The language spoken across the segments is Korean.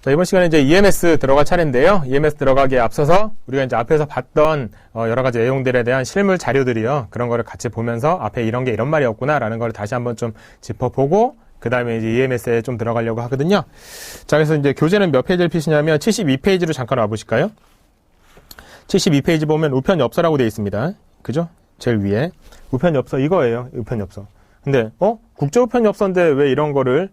자, 이번 시간에 이제 EMS 들어갈 차례인데요. EMS 들어가기에 앞서서 우리가 이제 앞에서 봤던 여러 가지 내용들에 대한 실물 자료들이요. 그런 거를 같이 보면서 앞에 이런 게 이런 말이었구나라는 걸 다시 한번 좀 짚어보고 그 다음에 이제 EMS에 좀 들어가려고 하거든요. 자, 그래서 이제 교재는 몇 페이지를 피시냐면 72페이지로 잠깐 와보실까요? 72페이지 보면 우편엽서라고 되어 있습니다. 그죠? 제일 위에. 우편엽서 이거예요. 우편엽서. 근데, 국제우편엽서인데 왜 이런 거를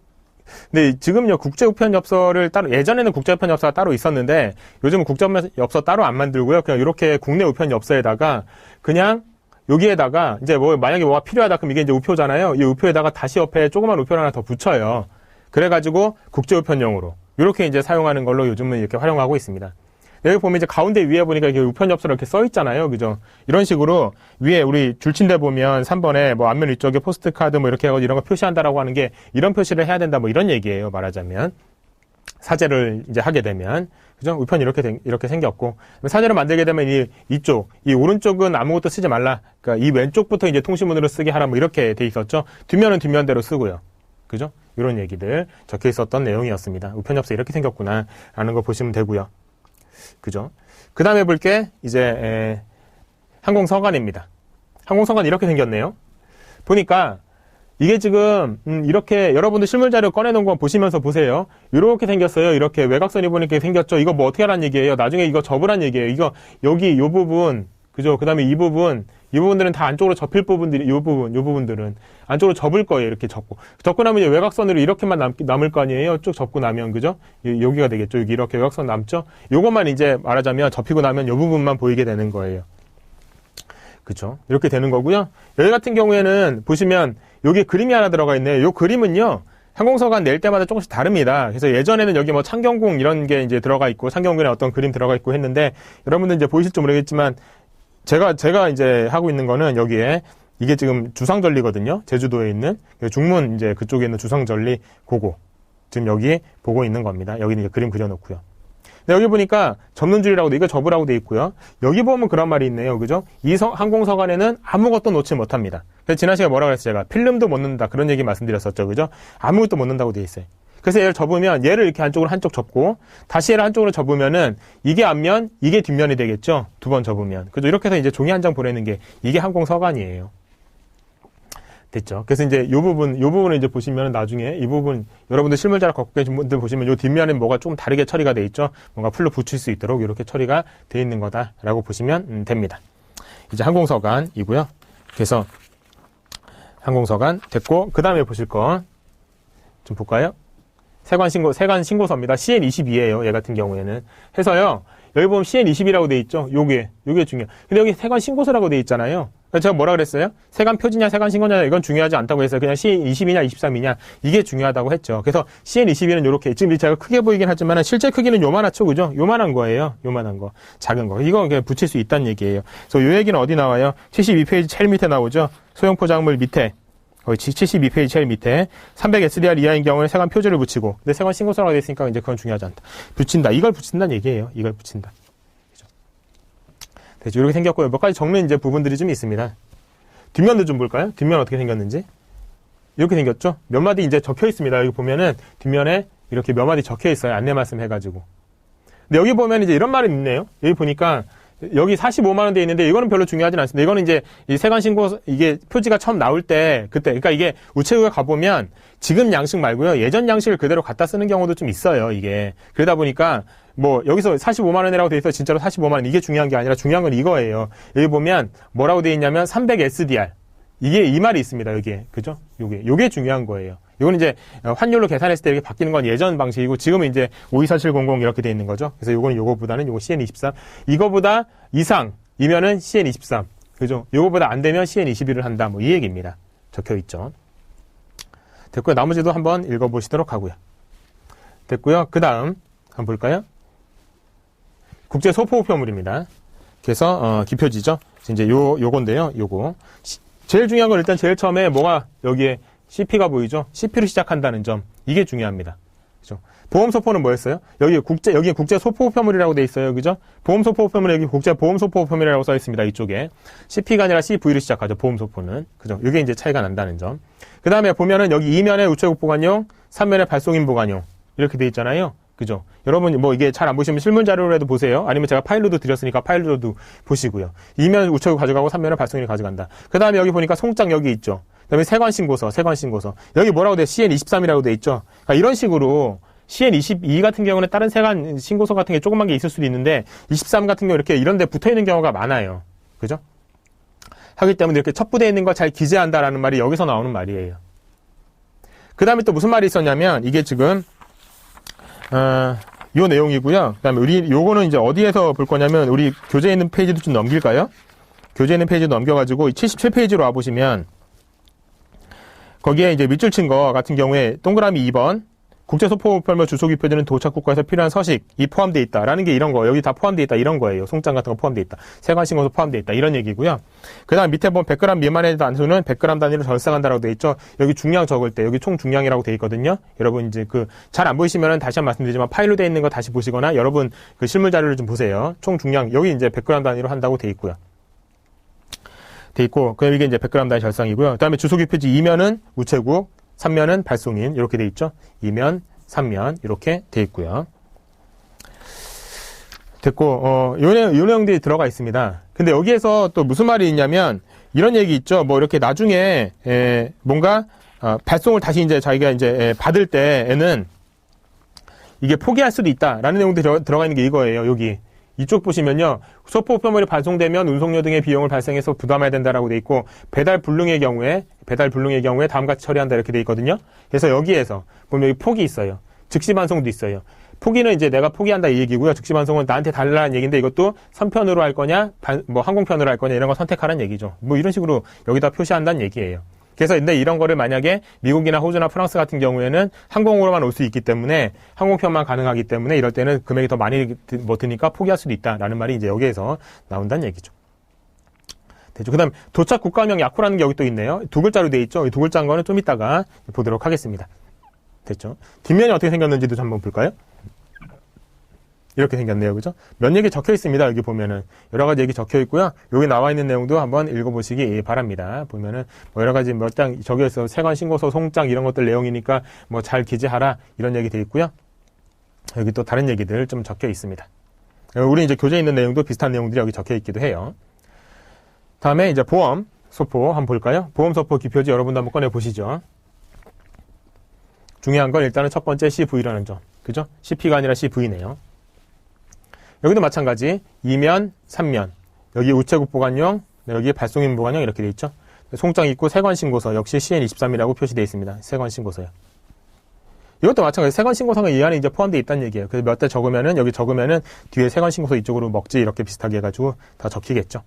근데 지금요, 국제우편엽서를 따로, 예전에는 국제우편엽서가 따로 있었는데, 요즘은 국제우편엽서 따로 안 만들고요. 그냥 이렇게 국내 우편엽서에다가, 그냥 여기에다가, 이제 뭐, 만약에 뭐가 필요하다, 그럼 이게 이제 우표잖아요. 이 우표에다가 다시 옆에 조그만 우표를 하나 더 붙여요. 그래가지고, 국제우편용으로. 이렇게 이제 사용하는 걸로 요즘은 이렇게 활용하고 있습니다. 여기 보면 이제 가운데 위에 보니까 이게 우편엽서로 이렇게 써 있잖아요. 그죠? 이런 식으로 위에 우리 줄친데 보면 3번에 뭐 앞면 위쪽에 포스트카드 뭐 이렇게 하고 이런 거 표시한다라고 하는 게 이런 표시를 해야 된다 뭐 이런 얘기예요. 말하자면. 사제를 이제 하게 되면. 그죠? 우편이 이렇게 생겼고. 사제를 만들게 되면 이 오른쪽은 아무것도 쓰지 말라. 그러니까 이 왼쪽부터 이제 통신문으로 쓰게 하라 뭐 이렇게 돼 있었죠. 뒷면은 뒷면대로 쓰고요. 그죠? 이런 얘기들 적혀 있었던 내용이었습니다. 우편엽서 이렇게 생겼구나. 라는 거 보시면 되고요. 그죠? 그 다음에 볼 게, 이제, 항공서관입니다. 항공서관 이렇게 생겼네요. 보니까, 이게 지금, 이렇게 여러분들 실물자료 꺼내놓은 거 보시면서 보세요. 이렇게 생겼어요. 이렇게 외곽선이 보니까 생겼죠. 이거 뭐 어떻게 하란 얘기예요? 나중에 이거 접으란 얘기예요. 이거, 여기, 요 부분, 그죠? 그 다음에 이 부분들은 다 안쪽으로 접힐 부분들이, 요 부분들은 안쪽으로 접을 거예요. 이렇게 접고 나면 이제 외곽선으로 이렇게만 남을 거 아니에요. 쭉 접고 나면, 그죠? 여기가 되겠죠. 여기 이렇게 외곽선 남죠? 요것만 이제 말하자면 접히고 나면 요 부분만 보이게 되는 거예요. 그죠? 이렇게 되는 거고요. 여기 같은 경우에는 보시면 여기 그림이 하나 들어가 있네요. 요 그림은요. 항공서관 낼 때마다 조금씩 다릅니다. 그래서 예전에는 여기 뭐 창경궁 이런 게 이제 들어가 있고 창경궁에 어떤 그림 들어가 있고 했는데 여러분들 이제 보이실지 모르겠지만 제가 이제 하고 있는 거는 여기에 이게 지금 주상절리거든요. 제주도에 있는 중문 이제 그쪽에 있는 주상절리 고고 지금 여기 보고 있는 겁니다. 여기는 이제 그림 그려놓고요. 근데 여기 보니까 접는 줄이라고 돼 이거 접으라고 돼 있고요. 여기 보면 그런 말이 있네요. 그죠? 이 항공서관에는 아무것도 놓지 못합니다. 그래서 지난 시간에 뭐라고 그랬어요? 제가 필름도 못 넣는다 그런 얘기 말씀드렸었죠. 그죠? 아무것도 못 넣는다고 돼 있어요. 그래서 얘를 접으면 얘를 이렇게 한쪽으로 한쪽 접고 다시 얘를 한쪽으로 접으면은 이게 앞면 이게 뒷면이 되겠죠. 두 번 접으면. 그죠? 이렇게 해서 이제 종이 한 장 보내는 게 이게 항공서관이에요. 됐죠? 그래서 이제 요 부분을 이제 보시면 나중에 이 부분 여러분들 실물자료 갖고 계신 분들 보시면 요 뒷면에 뭐가 좀 다르게 처리가 돼 있죠? 뭔가 풀로 붙일 수 있도록 이렇게 처리가 돼 있는 거다라고 보시면 됩니다. 이제 항공서관이고요. 그래서 항공서관 됐고 그 다음에 보실 거 좀 볼까요? 세관 신고서입니다. CN22예요. 얘 같은 경우에는. 해서요. 여기 보면 CN20이라고 돼 있죠. 요게 중요해요. 근데 여기 세관 신고서라고 돼 있잖아요. 그래서 제가 뭐라 그랬어요? 세관 표지냐, 세관 신고냐, 이건 중요하지 않다고 했어요. 그냥 CN20이냐, 23이냐, 이게 중요하다고 했죠. 그래서 CN22는 요렇게, 지금 제가 크게 보이긴 하지만 실제 크기는 요만하죠, 그죠? 요만한 거예요. 요만한 거. 작은 거. 이거 그냥 붙일 수 있다는 얘기예요. 그래서 요 얘기는 어디 나와요? 72페이지 제일 밑에 나오죠? 소형 포장물 밑에. 72페이지 제일 밑에 300SDR 이하인 경우에 세관 표지를 붙이고 근데 세관 신고서라고 되어 있으니까 이제 그건 중요하지 않다. 붙인다. 이걸 붙인다는 얘기예요. 이걸 붙인다. 그죠? 그래서 이렇게 생겼고요. 몇 가지 적는 이제 부분들이 좀 있습니다. 뒷면도 좀 볼까요? 뒷면 어떻게 생겼는지. 이렇게 생겼죠? 몇 마디 이제 적혀 있습니다. 여기 보면은 뒷면에 이렇게 몇 마디 적혀 있어요. 안내 말씀 해가지고. 근데 여기 보면 이제 이런 말이 있네요. 여기 보니까 여기 45만 원 돼 있는데 이거는 별로 중요하진 않습니다. 이거는 이제 이 세관 신고 이게 표지가 처음 나올 때 그때 그러니까 이게 우체국에 가보면 지금 양식 말고요. 예전 양식을 그대로 갖다 쓰는 경우도 좀 있어요. 이게 그러다 보니까 뭐 여기서 45만 원이라고 돼 있어 진짜로 45만 원 이게 중요한 게 아니라 중요한 건 이거예요. 여기 보면 뭐라고 돼 있냐면 300SDR 이게 이 말이 있습니다. 여기에 그죠? 요게 중요한 거예요. 이건 이제 환율로 계산했을 때 이렇게 바뀌는 건 예전 방식이고 지금은 이제 524700 이렇게 돼 있는 거죠. 그래서 요거는 요거보다는 요거 CN23 이거보다 이상이면은 CN23 그죠? 요거보다 안 되면 CN21을 한다. 뭐 이 얘기입니다. 적혀 있죠. 됐고요. 나머지도 한번 읽어보시도록 하고요. 됐고요. 그 다음 한번 볼까요? 국제 소포우표물입니다. 그래서 기표지죠. 이제 요건데요. 요거 제일 중요한 건 일단 제일 처음에 뭐가 여기에 CP가 보이죠? CP로 시작한다는 점. 이게 중요합니다. 그죠? 보험소포는 뭐였어요? 여기 국제 소포우표물이라고 돼 있어요. 그죠? 보험소포우표물은 여기 국제 보험소포우표물이라고 써 있습니다. 이쪽에. CP가 아니라 CV로 시작하죠. 보험소포는. 그죠? 이게 이제 차이가 난다는 점. 그 다음에 보면은 여기 2면에 우체국 보관용, 3면에 발송인 보관용. 이렇게 돼 있잖아요. 그죠? 여러분 뭐 이게 잘 안 보시면 실물 자료라도 보세요. 아니면 제가 파일로도 드렸으니까 파일로도 보시고요. 2면 우체국 가져가고 3면은 발송인이 가져간다. 그 다음에 여기 보니까 송장 여기 있죠. 그 다음에 세관 신고서. 여기 뭐라고 돼? CN23이라고 돼 있죠. 그러니까 이런 식으로 CN22 같은 경우는 다른 세관 신고서 같은 게 조그만 게 있을 수도 있는데 23 같은 경우 이렇게 이런 데 붙어 있는 경우가 많아요. 그죠? 하기 때문에 이렇게 첩부되어 있는 걸 잘 기재한다라는 말이 여기서 나오는 말이에요. 그 다음에 또 무슨 말이 있었냐면 이게 지금 요 내용이고요. 그 다음에 우리 요거는 이제 어디에서 볼 거냐면 우리 교재에 있는 페이지도 좀 넘길까요? 교재에 있는 페이지 넘겨가지고 77페이지로 와보시면 거기에 이제 밑줄 친 거 같은 경우에 동그라미 2번 국제소포별무 주소기표지는 도착국가에서 필요한 서식이 포함되어 있다라는 게 이런 거 여기 다 포함되어 있다 이런 거예요. 송장 같은 거 포함되어 있다. 세관신고서 포함되어 있다 이런 얘기고요. 그 다음 밑에 보면 100g 미만의 단수는 100g 단위로 절상한다라고 되어 있죠. 여기 중량 적을 때 여기 총 중량이라고 되어 있거든요. 여러분 이제 그 잘 안 보이시면은 다시 한번 말씀드리지만 파일로 되어 있는 거 다시 보시거나 여러분 그 실물 자료를 좀 보세요. 총 중량 여기 이제 100g 단위로 한다고 되어 있고요. 돼 있고 그럼 이게 이제 100g 단위 절상이고요. 그 다음에 주소기표지 2면은 우체국 3면은 발송인 이렇게 돼 있죠. 2면, 3면 이렇게 돼 있고요. 됐고 요 내용들이 들어가 있습니다. 근데 여기에서 또 무슨 말이 있냐면 이런 얘기 있죠. 뭐 이렇게 나중에 뭔가 발송을 다시 이제 자기가 이제 받을 때에는 이게 포기할 수도 있다라는 내용들이 들어가 있는 게 이거예요. 여기 이쪽 보시면요. 소포 우편물이 발송되면 운송료 등의 비용을 발생해서 부담해야 된다라고 돼 있고 배달 불능의 경우에 다음과 같이 처리한다 이렇게 돼 있거든요. 그래서 여기에서 보면 여기 폭이 있어요. 즉시 반송도 있어요. 포기는 이제 내가 포기한다 이 얘기고요. 즉시 반송은 나한테 달라는 얘기인데 이것도 선편으로 할 거냐, 뭐 항공편으로 할 거냐 이런 거 선택하라는 얘기죠. 뭐 이런 식으로 여기다 표시한다는 얘기예요. 그래서 근데 이런 거를 만약에 미국이나 호주나 프랑스 같은 경우에는 항공으로만 올 수 있기 때문에 항공편만 가능하기 때문에 이럴 때는 금액이 더 많이 드니까 포기할 수도 있다라는 말이 이제 여기에서 나온다는 얘기죠. 됐죠. 그다음 도착 국가명 약호라는 게 여기 또 있네요. 두 글자로 돼 있죠. 이 두 글자인 거는 좀 이따가 보도록 하겠습니다. 됐죠. 뒷면이 어떻게 생겼는지도 좀 한번 볼까요? 이렇게 생겼네요. 그죠? 몇 얘기 적혀 있습니다. 여기 보면은. 여러 가지 얘기 적혀 있고요. 여기 나와 있는 내용도 한번 읽어보시기 바랍니다. 보면은, 뭐 여러 가지 몇 장, 저기에서 세관 신고서, 송장 이런 것들 내용이니까 뭐 잘 기재하라. 이런 얘기 돼 있고요. 여기 또 다른 얘기들 좀 적혀 있습니다. 우리 이제 교재에 있는 내용도 비슷한 내용들이 여기 적혀 있기도 해요. 다음에 이제 보험, 소포 한번 볼까요? 보험 소포 기표지 여러분도 한번 꺼내 보시죠. 중요한 건 일단은 첫 번째 CV라는 점. 그죠? CP가 아니라 CV네요. 여기도 마찬가지 2면, 3면 여기 우체국 보관용, 여기 발송인 보관용 이렇게 돼 있죠. 송장 있고 세관신고서 역시 CN23이라고 표시되어 있습니다. 세관신고서요. 이것도 마찬가지 세관신고서가 이 안에 이제 포함되어 있다는 얘기예요. 그래서 몇 대 적으면은 여기 적으면은 뒤에 세관신고서 이쪽으로 먹지 이렇게 비슷하게 해가지고 다 적히겠죠.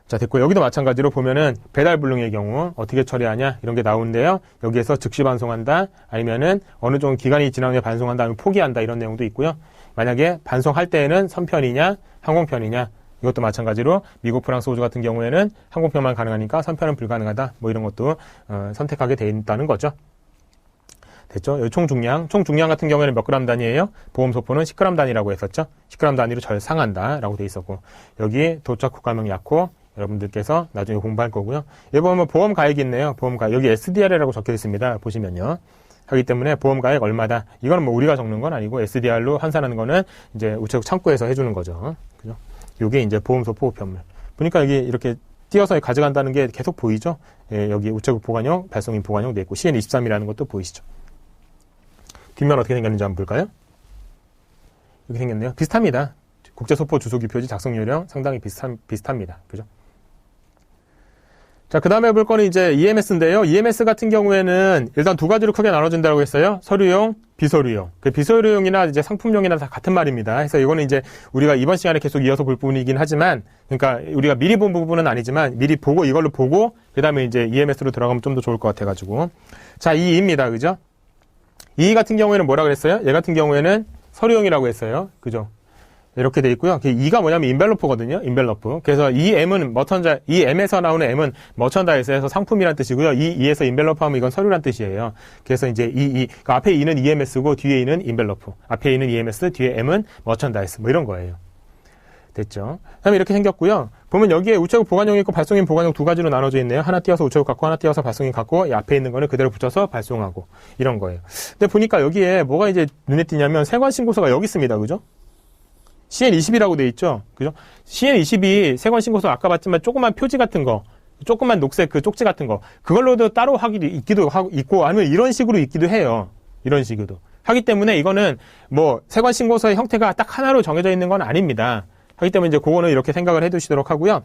자, 됐고 여기도 마찬가지로 보면은 배달 불능의 경우 어떻게 처리하냐 이런 게 나오는데요. 여기에서 즉시 반송한다 아니면은 어느 정도 기간이 지난 후에 반송한다 아니면 포기한다 이런 내용도 있고요. 만약에 반송할 때에는 선편이냐 항공편이냐 이것도 마찬가지로 미국, 프랑스, 호주 같은 경우에는 항공편만 가능하니까 선편은 불가능하다 뭐 이런 것도 선택하게 돼 있다는 거죠. 됐죠? 총 중량 같은 경우에는 몇 그램 단위예요? 보험 소포는 10g 단위라고 했었죠. 10g 단위로 절상한다 라고 돼 있었고 여기 도착 국가명 약호 여러분들께서 나중에 공부할 거고요. 여기 보면 보험 가액이 있네요. 보험 가액 여기 SDR이라고 적혀 있습니다. 보시면요. 하기 때문에 보험 가액 얼마다. 이거는 뭐 우리가 적는 건 아니고 SDR로 환산하는 거는 이제 우체국 창구에서 해주는 거죠. 그죠? 요게 이제 보험 소포 우편물. 보니까 여기 이렇게 띄어서 가져간다는 게 계속 보이죠? 예, 여기 우체국 보관용, 발송인 보관용 돼 있고 CN23이라는 것도 보이시죠? 뒷면 어떻게 생겼는지 한번 볼까요? 이렇게 생겼네요. 비슷합니다. 국제소포 주소기 표지 작성 요령 상당히 비슷합니다. 그죠? 자, 그 다음에 볼 거는 이제 EMS인데요. EMS 같은 경우에는 일단 두 가지로 크게 나눠진다고 했어요. 서류용, 비서류용. 그 비서류용이나 이제 상품용이나 다 같은 말입니다. 그래서 이거는 이제 우리가 이번 시간에 계속 이어서 볼 부분이긴 하지만, 그러니까 우리가 미리 본 부분은 아니지만 미리 보고 이걸로 보고 그 다음에 이제 EMS로 들어가면 좀 더 좋을 것 같아가지고. 자, EE입니다. 그죠? EE 같은 경우에는 뭐라 그랬어요? 얘 같은 경우에는 서류용이라고 했어요. 그죠? 이렇게 돼 있고요. E가 뭐냐면 인벨로프거든요. 인벨로프. 그래서 이 M은 이 M에서 나오는 M은 머천다이스에서 상품이란 뜻이고요. 이 E에서 인벨로프 하면 이건 서류란 뜻이에요. 그래서 이제 그러니까 앞에 E는 EMS고 뒤에 E는 인벨로프. 앞에 E는 EMS, 뒤에 M은 머천다이스. 뭐 이런 거예요. 됐죠? 그다음에 이렇게 생겼고요. 보면 여기에 우체국 보관용 있고 발송인 보관용 두 가지로 나눠져 있네요. 하나 띄어서 우체국 갖고 하나 띄어서 발송인 갖고 이 앞에 있는 거는 그대로 붙여서 발송하고 이런 거예요. 근데 보니까 여기에 뭐가 이제 눈에 띄냐면 세관신고서가 여기 있습니다. 그죠? CN20이라고 돼 있죠. 그죠? CN20이 세관신고서 아까 봤지만 조그만 표지 같은 거, 조그만 녹색 그 쪽지 같은 거, 그걸로도 따로 있기도 하고 있고 아니면 이런 식으로 있기도 해요. 이런 식으로. 하기 때문에 이거는 뭐 세관신고서의 형태가 딱 하나로 정해져 있는 건 아닙니다. 하기 때문에 이제 그거는 이렇게 생각을 해 두시도록 하고요.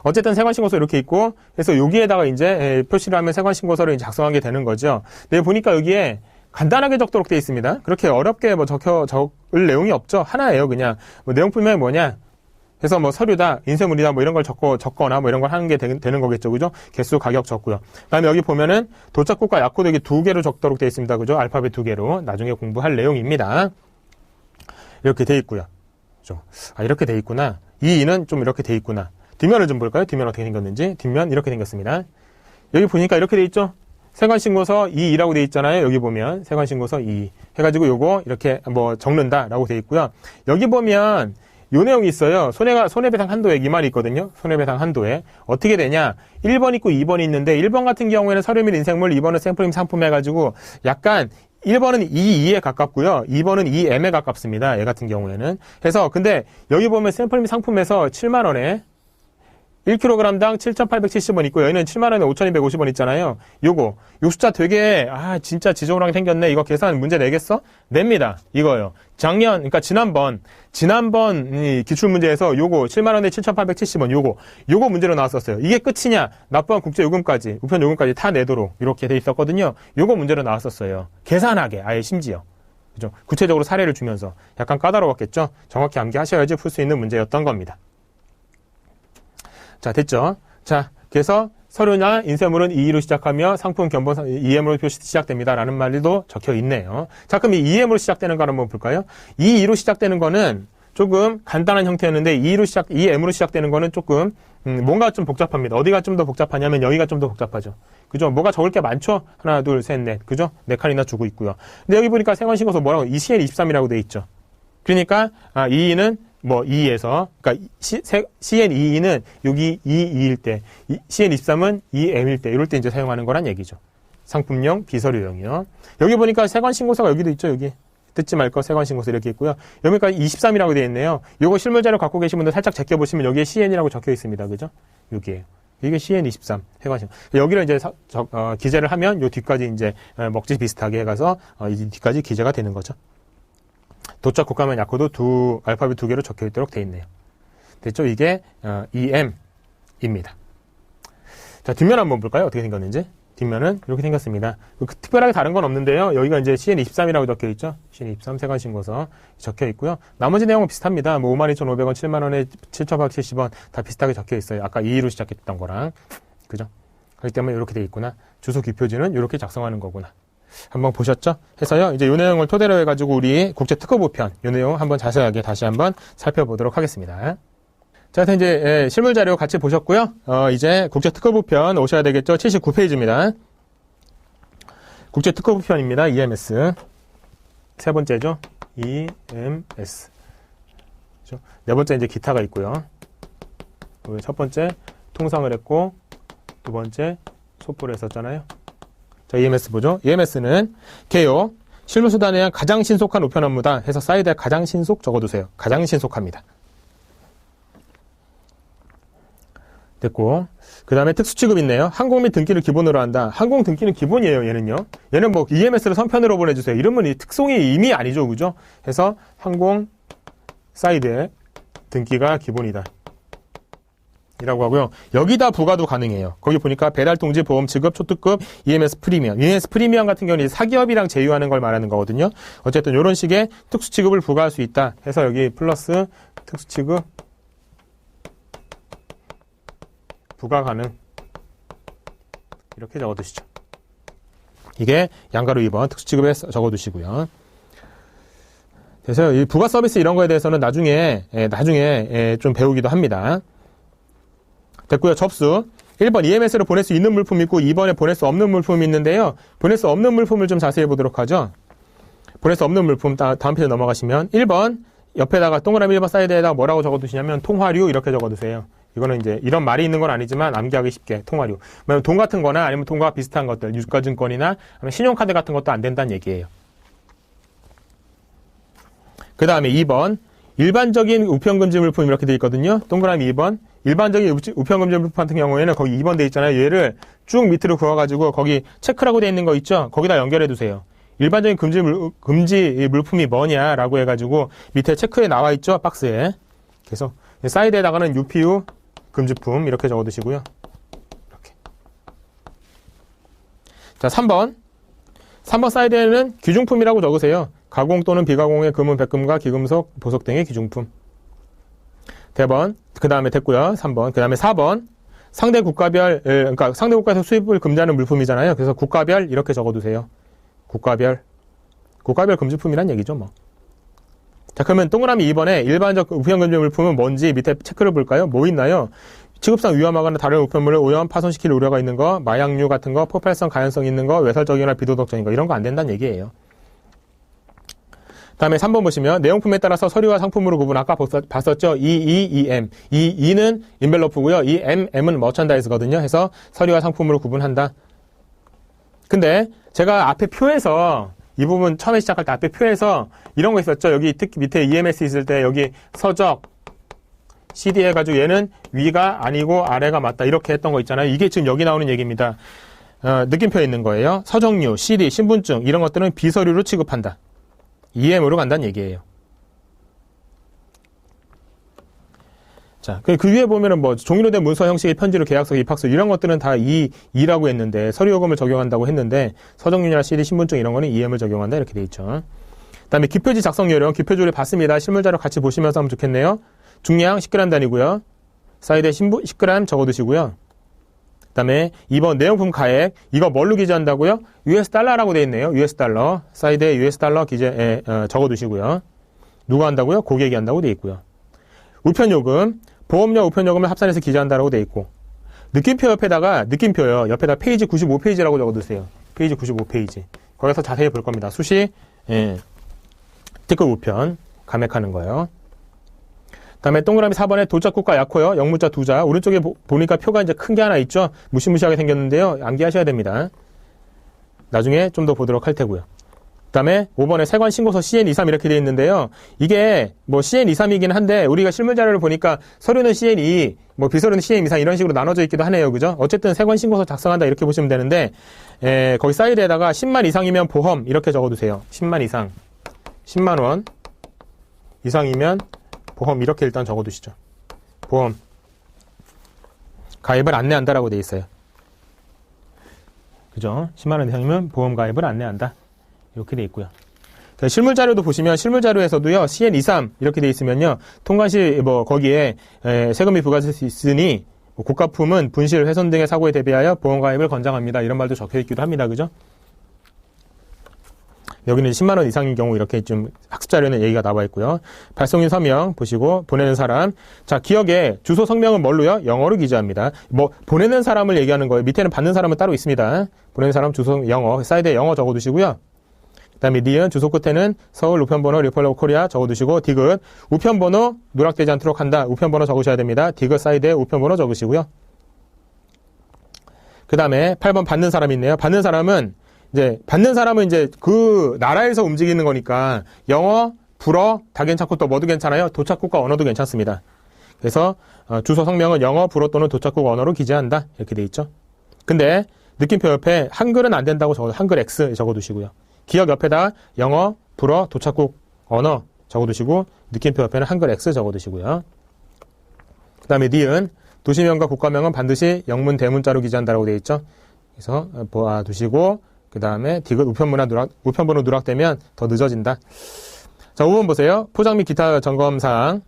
어쨌든 세관신고서 이렇게 있고, 그래서 여기에다가 이제 표시를 하면 세관신고서를 작성하게 되는 거죠. 근데 보니까 여기에 간단하게 적도록 되어 있습니다. 그렇게 어렵게 뭐 적을 내용이 없죠. 하나예요, 그냥. 뭐 내용 풀명이 뭐냐? 그래서 뭐 서류다, 인쇄물이다, 뭐 이런 걸 적거나 뭐 이런 걸 하는 게 되는 거겠죠. 그죠? 개수, 가격 적고요. 그 다음에 여기 보면은 도착국과 약코드 여기 두 개로 적도록 되어 있습니다. 그죠? 알파벳 두 개로. 나중에 공부할 내용입니다. 이렇게 되어 있고요. 그죠? 아, 이렇게 되어 있구나. 이는 좀 이렇게 되어 있구나. 뒷면을 좀 볼까요? 뒷면 어떻게 생겼는지. 뒷면 이렇게 생겼습니다. 여기 보니까 이렇게 되어 있죠? 세관신고서 2라고 되어 있잖아요. 여기 보면 세관신고서 2 해가지고 요거 이렇게 뭐 적는다라고 되어 있고요. 여기 보면 요 내용이 있어요. 손해배상 한도액 이 말이 있거든요. 손해배상 한도액. 어떻게 되냐? 1번 있고 2번이 있는데 1번 같은 경우에는 서류 및 인쇄물, 2번은 샘플 및 상품 해가지고 약간 1번은 2에 가깝고요. 2번은 2M에 가깝습니다. 얘 같은 경우에는. 그래서 근데 여기 보면 샘플 및 상품에서 7만원에 1kg당 7,870원 있고 여기는 7만원에 5,250원 있잖아요. 요 숫자 되게 진짜 지저분하게 생겼네. 이거 계산 문제 내겠어? 냅니다. 이거요. 그러니까 지난번 이 기출문제에서 요거 7만원에 7,870원 요거 문제로 나왔었어요. 이게 끝이냐? 납부한 국제요금까지 우편 요금까지 다 내도록 이렇게 돼 있었거든요. 요거 문제로 나왔었어요. 계산하게 아예 심지어. 그죠? 구체적으로 사례를 주면서 약간 까다로웠겠죠? 정확히 암기하셔야지 풀 수 있는 문제였던 겁니다. 자, 됐죠? 자, 그래서 서류나 인쇄물은 2로 시작하며 상품 견본 2M으로 시작됩니다. 라는 말도 적혀 있네요. 자, 그럼 이 2M으로 시작되는 거 한번 볼까요? 2로 시작되는 거는 조금 간단한 형태였는데 2M으로 시작되는 거는 조금 뭔가 좀 복잡합니다. 어디가 좀 더 복잡하냐면 여기가 좀 더 복잡하죠. 그죠? 뭐가 적을 게 많죠? 하나, 둘, 셋, 넷. 그죠? 4칸이나 주고 있고요. 근데 여기 보니까 세관신고서 뭐라고? CN23이라고 돼 있죠. 그러니까 2는 뭐 2에서 그러니까 CN22는 여기 2일 때, CN23은 2M일 때 이럴 때 이제 사용하는 거란 얘기죠. 상품용, 비서류용이요. 여기 보니까 세관신고서가 여기도 있죠. 여기 듣지 말 거 세관신고서 이렇게 있고요. 여기가 23이라고 되어 있네요. 요거 실물자료 갖고 계신 분들 살짝 제껴보시면 여기에 CN이라고 적혀 있습니다. 그죠? 여기에요. 이게 CN23 세관신고서. 여기를 이제 기재를 하면 요 뒤까지 이제 먹지 비슷하게 해가서 이 뒤까지 기재가 되는 거죠. 도착 국가면 약호도 알파벳 두 개로 적혀 있도록 되어 있네요. 됐죠? 이게 EM입니다. 자, 뒷면 한번 볼까요? 어떻게 생겼는지. 뒷면은 이렇게 생겼습니다. 특별하게 다른 건 없는데요. 여기가 이제 CN23이라고 적혀 있죠. CN23 세관신고서 적혀 있고요. 나머지 내용은 비슷합니다. 뭐 52,500원, 7만원에 7,870원 다 비슷하게 적혀 있어요. 아까 2로 시작했던 거랑. 그죠? 그렇기 때문에 이렇게 되어 있구나. 주소 귀표지는 이렇게 작성하는 거구나. 한번 보셨죠? 해서요, 이제 이 내용을 토대로 해가지고 우리 국제특허부편, 이 내용 한번 자세하게 다시 한번 살펴보도록 하겠습니다. 자, 이제 실물 자료 같이 보셨고요. 이제 국제특허부편 오셔야 되겠죠? 79페이지입니다. 국제특허부편입니다. EMS. 세 번째죠? EMS. 그렇죠? 네 번째 이제 기타가 있고요. 첫 번째 통상을 했고, 두 번째 소포를 했었잖아요. 자, EMS 보죠. EMS는 개요. 실무수단에 의한 가장 신속한 우편 업무다 해서 사이드에 가장 신속 적어두세요. 가장 신속합니다. 됐고, 그 다음에 특수 취급 있네요. 항공 및 등기를 기본으로 한다. 항공 등기는 기본이에요, 얘는요. 얘는 뭐 EMS를 선편으로 보내주세요. 이러면 이 특송이 이미 아니죠, 그죠? 해서 항공 사이드에 등기가 기본이다. 이라고 하고요. 여기다 부과도 가능해요. 거기 보니까 배달통지, 보험 지급, 초특급, EMS 프리미엄. EMS 프리미엄 같은 경우는 사기업이랑 제휴하는 걸 말하는 거거든요. 어쨌든 이런 식의 특수 취급을 부과할 수 있다. 해서 여기 플러스 특수 취급 부과 가능. 이렇게 적어두시죠. 이게 양가로 2번 특수 취급에 적어두시고요. 그래서 이 부가 서비스 이런 거에 대해서는 나중에 좀 배우기도 합니다. 됐고요. 접수. 1번 EMS로 보낼 수 있는 물품이 있고 2번에 보낼 수 없는 물품이 있는데요. 보낼 수 없는 물품을 좀 자세히 보도록 하죠. 보낼 수 없는 물품 다음 페이지 넘어가시면 1번 옆에다가 동그라미 1번 사이드에다가 뭐라고 적어두시냐면 통화류 이렇게 적어두세요. 이거는 이제 이런 말이 있는 건 아니지만 암기하기 쉽게 통화류. 돈 같은 거나 아니면 돈과 비슷한 것들, 유가증권이나 아니면 신용카드 같은 것도 안 된다는 얘기예요. 그 다음에 2번. 일반적인 우편금지 물품 이렇게 돼 있거든요. 동그라미 2번. 일반적인 우편금지 물품 같은 경우에는 거기 2번 돼 있잖아요. 얘를 쭉 밑으로 그어가지고 거기 체크라고 돼 있는 거 있죠? 거기다 연결해 두세요. 일반적인 금지 물품이 뭐냐라고 해가지고 밑에 체크에 나와 있죠? 박스에. 그래서 사이드에다가는 UPU 금지품 이렇게 적어 두시고요. 이렇게. 자, 3번. 3번 사이드에는 귀중품이라고 적으세요. 가공 또는 비가공의 금은 백금과 기금속, 보석 등의 귀중품. 대번. 그 다음에 됐고요. 3번. 그 다음에 4번. 상대 국가별, 그러니까 상대 국가에서 수입을 금지하는 물품이잖아요. 그래서 국가별 이렇게 적어두세요. 국가별 금지품이란 얘기죠, 뭐. 자, 그러면 동그라미 2번에 일반적 우편금지 물품은 뭔지 밑에 체크를 볼까요? 뭐 있나요? 취급상 위험하거나 다른 우편물을 오염, 파손시킬 우려가 있는 거, 마약류 같은 거, 폭발성, 가연성 있는 거, 외설적이거나 비도덕적인 거, 이런 거 안 된다는 얘기예요. 다음에 3번 보시면 내용품에 따라서 서류와 상품으로 구분, 아까 봤었죠? EEEM. 이 E는 인벨로프고요. 이 M은 머천다이즈거든요. 해서 서류와 상품으로 구분한다. 근데 제가 앞에 표에서 이 부분 처음에 시작할 때 앞에 표에서 이런 거 있었죠. 여기 특히 밑에 EMS 있을 때 여기 서적, CD 해가지고 얘는 위가 아니고 아래가 맞다. 이렇게 했던 거 있잖아요. 이게 지금 여기 나오는 얘기입니다. 느낌표에 있는 거예요. 서적류, CD, 신분증 이런 것들은 비서류로 취급한다. EM으로 간다는 얘기예요. 자, 그 위에 보면은 뭐 종이로 된 문서 형식의 편지로 계약서, 입학서 이런 것들은 다 E라고 했는데 서류요금을 적용한다고 했는데 서적류나 CD, 신분증 이런 거는 EM을 적용한다 이렇게 돼 있죠. 그다음에 기표지 작성 요령, 기표지를 봤습니다. 실물자료 같이 보시면서 하면 좋겠네요. 중량 10g 단위고요. 사이드에 10g 적어두시고요. 그다음에 2번 내용품 가액, 이거 뭘로 기재한다고요? US 달러라고 되어 있네요. US 달러. 사이드에 US 달러 기재에 적어두시고요. 누가 한다고요? 고객이 한다고 되어 있고요. 우편요금, 보험료 우편요금을 합산해서 기재한다라고 되어 있고, 느낌표 옆에다가 느낌표요. 옆에다 페이지 95페이지라고 적어두세요. 페이지 95페이지. 거기서 자세히 볼 겁니다. 수시, 특급 우편 감액하는 거예요. 다음에 동그라미 4번에 도착국가 약호요. 영문자 2자. 오른쪽에 보니까 표가 이제 큰 게 하나 있죠. 무시무시하게 생겼는데요. 암기하셔야 됩니다. 나중에 좀 더 보도록 할 테고요. 그다음에 5번에 세관 신고서 CN23 이렇게 되어 있는데요. 이게 뭐 CN23이긴 한데 우리가 실물 자료를 보니까 서류는 CN2, 뭐 비서류는 CN23 이런 식으로 나눠져 있기도 하네요. 그죠? 어쨌든 세관 신고서 작성한다 이렇게 보시면 되는데 거기 사이드에다가 10만 이상이면 보험 이렇게 적어두세요. 10만 이상. 10만 원 이상이면 보험 이렇게 일단 적어두시죠. 보험 가입을 안내한다라고 되어 있어요. 그죠? 10만 원 이상이면 보험 가입을 안내한다. 이렇게 되어 있고요. 실물 자료도 보시면 실물 자료에서도요. CN23 이렇게 되어 있으면요. 통관 시 뭐 거기에 세금이 부과될 수 있으니 고가품은 분실, 훼손 등의 사고에 대비하여 보험 가입을 권장합니다. 이런 말도 적혀 있기도 합니다. 그죠? 여기는 10만 원 이상인 경우 이렇게 좀 학습 자료는 얘기가 나와 있고요. 발송인 서명 보시고 보내는 사람. 자, 기억에 주소 성명은 뭘로요? 영어로 기재합니다. 뭐 보내는 사람을 얘기하는 거예요. 밑에는 받는 사람은 따로 있습니다. 보내는 사람 주소 영어, 사이드에 영어 적어두시고요. 그다음에 니은 주소 끝에는 서울 우편번호 리펄러 코리아 적어두시고 디귿 우편번호 누락되지 않도록 한다. 우편번호 적으셔야 됩니다. 디귿 사이드에 우편번호 적으시고요. 그다음에 8번 받는 사람이 있네요. 받는 사람은 이제 그 나라에서 움직이는 거니까 영어, 불어 다 괜찮고 또 뭐도 괜찮아요. 도착국가 언어도 괜찮습니다. 그래서 주소 성명은 영어, 불어 또는 도착국 언어로 기재한다. 이렇게 돼 있죠. 근데 느낌표 옆에 한글은 안 된다고 한글 X 적어두시고요. 기억 옆에다 영어, 불어, 도착국 언어 적어두시고 느낌표 옆에는 한글 X 적어두시고요. 그 다음에 니은 도시명과 국가명은 반드시 영문 대문자로 기재한다고 되어 있죠. 그래서 보아두시고 그 다음에 디귿 우편번호 누락되면 더 늦어진다. 자, 5번 보세요. 포장 및 기타 점검사항.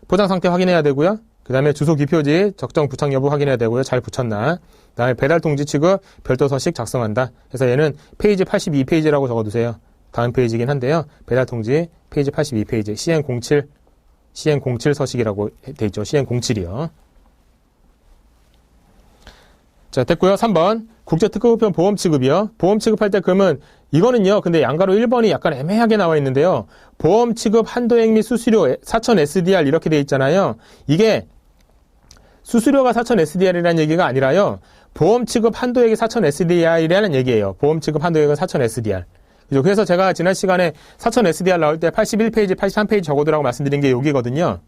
포장 상태 확인해야 되고요. 그 다음에 주소 기표지 적정 부착 여부 확인해야 되고요. 잘 붙였나. 그 다음에 배달 통지 취급 별도 서식 작성한다. 그래서 얘는 페이지 82페이지라고 적어두세요. 다음 페이지긴 한데요. 배달 통지 페이지 82페이지. CN07 서식이라고 돼 있죠. CN07이요. 자, 됐고요. 3번. 국제특급우편 보험 취급이요. 보험 취급할 때 그러면 이거는요. 근데 양가로 1번이 약간 애매하게 나와 있는데요. 보험 취급 한도액 및 수수료 4,000 SDR 이렇게 돼 있잖아요. 이게 수수료가 4,000 SDR이라는 얘기가 아니라요. 보험 취급 한도액이 4,000 SDR이라는 얘기예요. 보험 취급 한도액은 4,000 SDR. 그죠? 그래서 제가 지난 시간에 4,000 SDR 나올 때 81페이지, 83페이지 적어두라고 말씀드린 게 여기거든요.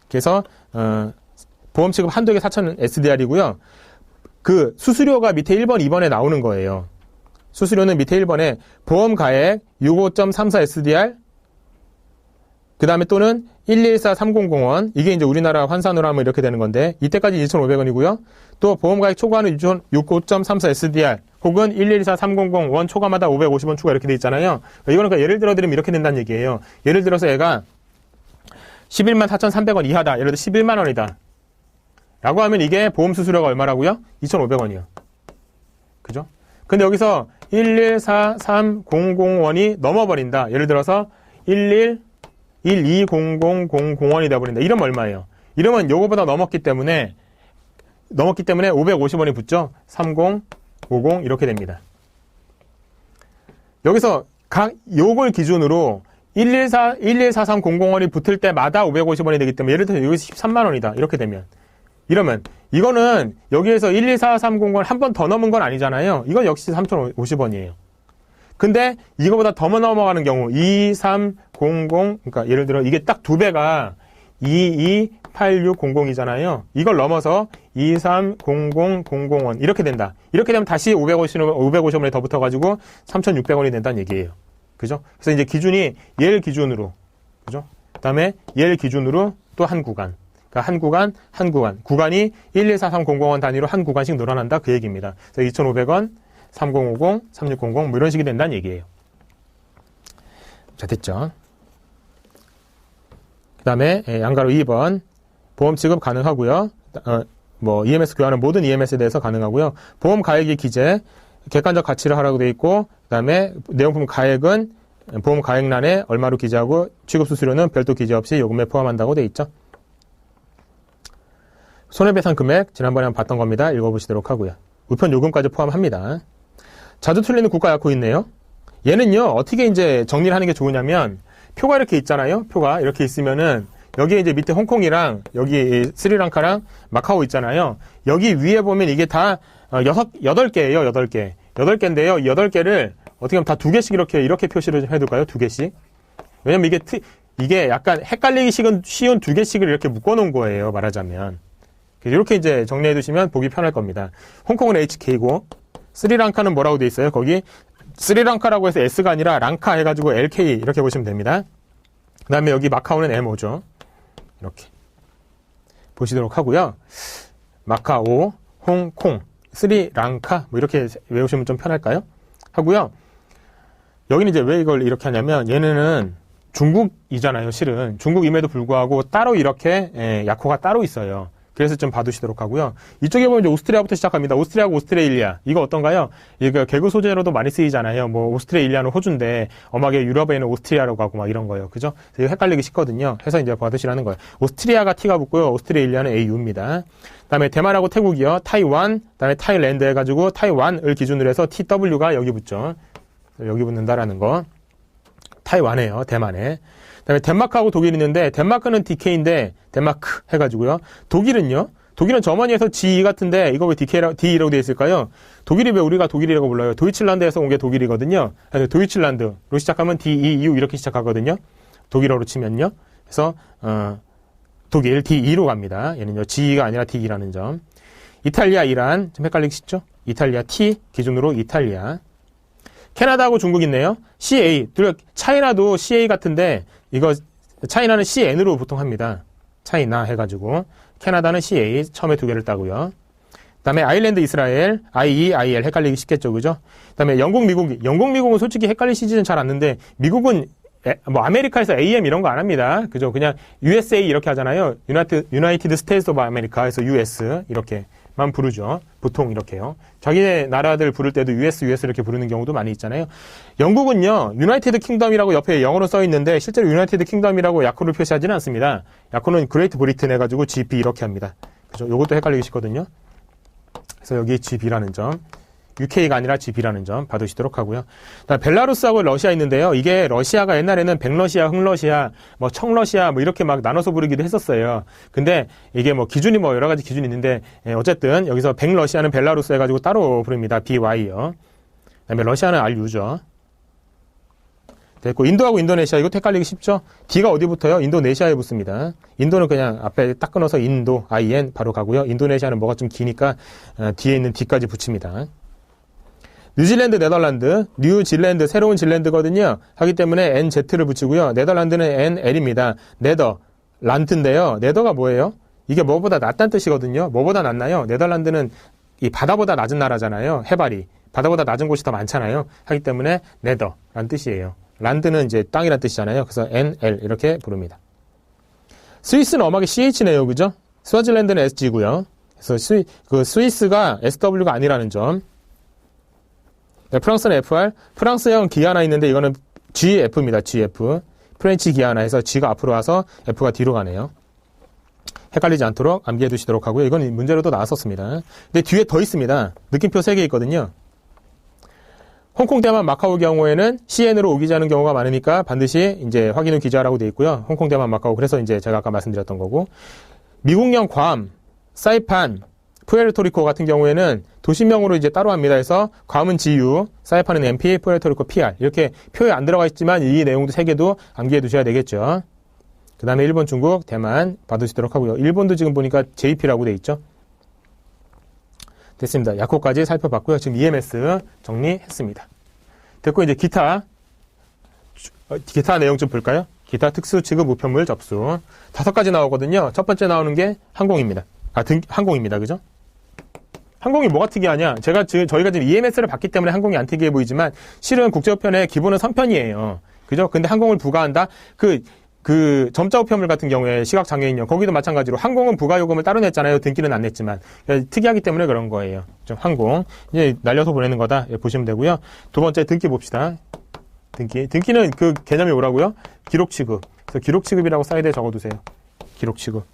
그래서 보험 취급 한도액이 4,000 SDR이고요. 그 수수료가 밑에 1번, 2번에 나오는 거예요. 수수료는 밑에 1번에 보험 가액 65.34 SDR 그 다음에 또는 114,300원 이게 이제 우리나라 환산으로 하면 이렇게 되는 건데 이때까지 2,500원이고요. 또 보험 가액 초과는 65.34 SDR 혹은 114,300원 초과마다 550원 추가 이렇게 돼 있잖아요. 이거는 그러니까 예를 들어 드리면 이렇게 된다는 얘기예요. 예를 들어서 얘가 114,300원 이하다. 예를 들어 11만 원이다. 라고 하면 이게 보험 수수료가 얼마라고요? 2,500원이요. 그죠? 근데 여기서 114,300원이 넘어버린다. 예를 들어서 120,000원이 돼버린다. 이러면 얼마예요? 이러면 요거보다 넘었기 때문에 550원이 붙죠? 3050 이렇게 됩니다. 여기서 각 요걸 기준으로 114,300원이 붙을 때마다 550원이 되기 때문에 예를 들어서 여기서 13만 원이다. 이렇게 되면 이러면 이거는 여기에서 114,300원 한 번 더 넘은 건 아니잖아요. 이건 역시 3,050원이에요. 근데 이거보다 더 넘어가는 경우 2300 그러니까 예를 들어 이게 딱 2배가 228600이잖아요. 이걸 넘어서 230000원 이렇게 된다. 이렇게 되면 다시 550원에 더 붙어가지고 3,600원이 된다는 얘기예요. 그죠? 그래서 이제 기준이 얘를 기준으로 그죠? 그다음에 얘를 기준으로 또 한 구간. 그러니까 한 구간. 구간이 114,300원 단위로 한 구간씩 늘어난다 그 얘기입니다. 그래서 2,500원, 3050, 3600 뭐 이런 식이 된다는 얘기예요. 자, 됐죠? 그 다음에 양가로 2번 보험 취급 가능하고요. EMS 교환은 모든 EMS에 대해서 가능하고요. 보험 가액이 기재, 객관적 가치를 하라고 되어 있고 그 다음에 내용품 가액은 보험 가액란에 얼마로 기재하고 취급 수수료는 별도 기재 없이 요금에 포함한다고 되어 있죠. 손해배상 금액 지난번에 한번 봤던 겁니다. 읽어보시도록 하고요. 우편 요금까지 포함합니다. 자주 틀리는 국가 약호 있네요. 얘는요 어떻게 이제 정리를 하는 게 좋으냐면 표가 이렇게 있잖아요. 표가 이렇게 있으면은 여기에 이제 밑에 홍콩이랑 여기 스리랑카랑 마카오 있잖아요. 여기 위에 보면 이게 다 8개예요. 8개. 8개인데요. 8개를 어떻게 하면 다 2개씩 이렇게 표시를 해둘까요? 2개씩. 왜냐면 이게 약간 헷갈리기 쉬운 2개씩을 이렇게 묶어놓은 거예요. 말하자면. 이렇게 이제 정리해 두시면 보기 편할 겁니다. 홍콩은 HK고 스리랑카는 뭐라고 돼 있어요? 거기 스리랑카라고 해서 S가 아니라 랑카 해가지고 LK 이렇게 보시면 됩니다. 그 다음에 여기 마카오는 MO죠. 이렇게 보시도록 하고요. 마카오, 홍콩, 스리랑카 뭐 이렇게 외우시면 좀 편할까요? 하고요. 여기는 이제 왜 이걸 이렇게 하냐면 얘네는 중국이잖아요. 실은 중국임에도 불구하고 따로 이렇게 약호가 따로 있어요. 그래서 좀 봐두시도록 하고요. 이쪽에 보면 이제 오스트리아부터 시작합니다. 오스트리아하고 오스트레일리아. 이거 어떤가요? 이거 개그 소재로도 많이 쓰이잖아요. 뭐 오스트레일리아는 호주인데 엄하게 유럽에는 오스트리아라고 하고 막 이런 거예요. 그죠? 이거 헷갈리기 쉽거든요. 해서 이제 봐두시라는 거예요. 오스트리아가 T가 붙고요. 오스트레일리아는 AU입니다. 그다음에 대만하고 태국이요. 타이완, 그다음에 타일랜드 해가지고 타이완을 기준으로 해서 TW가 여기 붙죠. 여기 붙는다라는 거. 타이완이에요. 대만에. 그다음에 덴마크하고 독일이 있는데 덴마크는 DK인데 덴마크 해가지고요. 독일은 저머니에서 G 같은데 이거 왜 D라고 되어 있을까요? 독일이 왜 우리가 독일이라고 불러요? 도이칠란드에서 온 게 독일이거든요. 도이칠란드로 시작하면 DEU 이렇게 시작하거든요. 독일어로 치면요. 그래서 독일 DE로 갑니다. 얘는요 G가 아니라 D라는 점. 이탈리아, 이란 좀 헷갈리기 쉽죠? 이탈리아 T 기준으로 이탈리아. 캐나다하고 중국 있네요. CA. 차이나도 CA 같은데 이거 차이나는 CN으로 보통 합니다. 차이나 해가지고 캐나다는 CA 처음에 2개를 따고요. 그다음에 아일랜드, 이스라엘, IE, IL 헷갈리기 쉽겠죠, 그죠? 그다음에 영국, 미국은 솔직히 헷갈리시지는 잘 않는데 미국은 뭐 아메리카에서 AM 이런 거 안 합니다. 그죠? 그냥 USA 이렇게 하잖아요. United States of America에서 US 이렇게만 부르죠. 보통 이렇게요. 자기네 나라들 부를 때도 US 이렇게 부르는 경우도 많이 있잖아요. 영국은요, 유나이티드 킹덤이라고 옆에 영어로 써 있는데 실제로 유나이티드 킹덤이라고 약호를 표시하지는 않습니다. 약호는 그레이트 브리튼 해가지고 GP 이렇게 합니다. 그죠? 요것도 헷갈리기 쉽거든요. 그래서 여기 GB라는 점, UK가 아니라 GB라는 점 봐두시도록 하고요. 벨라루스하고 러시아 있는데요. 이게 러시아가 옛날에는 백러시아, 흑러시아, 뭐 청러시아 뭐 이렇게 막 나눠서 부르기도 했었어요. 근데 이게 뭐 기준이 뭐 여러 가지 기준이 있는데 어쨌든 여기서 백러시아는 벨라루스 해가지고 따로 부릅니다. BY요. 그다음에 러시아는 RU죠. 됐고 인도하고 인도네시아 이것도 헷갈리기 쉽죠? D가 어디 붙어요? 인도네시아에 붙습니다. 인도는 그냥 앞에 딱 끊어서 인도, IN 바로 가고요. 인도네시아는 뭐가 좀 기니까 뒤에 있는 D까지 붙입니다. 뉴질랜드, 네덜란드, 뉴질랜드, 새로운 질랜드거든요. 하기 때문에 NZ를 붙이고요. 네덜란드는 NL입니다. 네더란드인데요. 네더가 뭐예요? 이게 뭐보다 낫다는 뜻이거든요. 뭐보다 낫나요? 네덜란드는 이 바다보다 낮은 나라잖아요. 해발이. 바다보다 낮은 곳이 더 많잖아요. 하기 때문에 네더란 뜻이에요. 란드는 이제 땅이란 뜻이잖아요. 그래서 NL 이렇게 부릅니다. 스위스는 엄하게 CH네요. 그죠? 스와질랜드는 SG고요. 그래서 스위스가 SW가 아니라는 점. 네, 프랑스는 FR. 프랑스형 기아나 있는데 이거는 GF입니다. GF. 프렌치 기아나 해서 G가 앞으로 와서 F가 뒤로 가네요. 헷갈리지 않도록 암기해 두시도록 하고요. 이건 문제로도 나왔었습니다. 근데 뒤에 더 있습니다. 느낌표 3개 있거든요. 홍콩, 대만, 마카오 경우에는 CN으로 오기자는 경우가 많으니까 반드시 이제 확인 후 기자라고 되어 있고요. 홍콩, 대만, 마카오. 그래서 이제 제가 아까 말씀드렸던 거고. 미국령 괌, 사이판, 푸에르토리코 같은 경우에는 도시명으로 이제 따로 합니다. 해서 괌은 GU, 사이판은 MP, 푸에르토리코 PR. 이렇게 표에 안 들어가 있지만 이 내용도 3개도 암기해 두셔야 되겠죠. 그 다음에 일본, 중국, 대만 봐두시도록 하고요. 일본도 지금 보니까 JP라고 되어 있죠. 됐습니다. 약호까지 살펴봤고요. 지금 EMS 정리했습니다. 됐고 이제 기타 내용 좀 볼까요? 기타 특수 취급 우편물 접수 5가지 나오거든요. 첫 번째 나오는 게 항공입니다. 항공입니다. 그죠? 항공이 뭐가 특이하냐? 저희가 지금 EMS를 봤기 때문에 항공이 안 특이해 보이지만 실은 국제우편의 기본은 선편이에요. 그죠? 근데 항공을 부과한다? 그 점자 우편물 같은 경우에 시각장애인용 거기도 마찬가지로 항공은 부가요금을 따로 냈잖아요. 등기는 안 냈지만 특이하기 때문에 그런 거예요. 좀 항공 이제 날려서 보내는 거다 보시면 되고요. 두 번째 등기 봅시다. 등기는 그 개념이 뭐라고요? 기록 취급. 그래서 기록 취급이라고 사이드에 적어두세요. 기록 취급.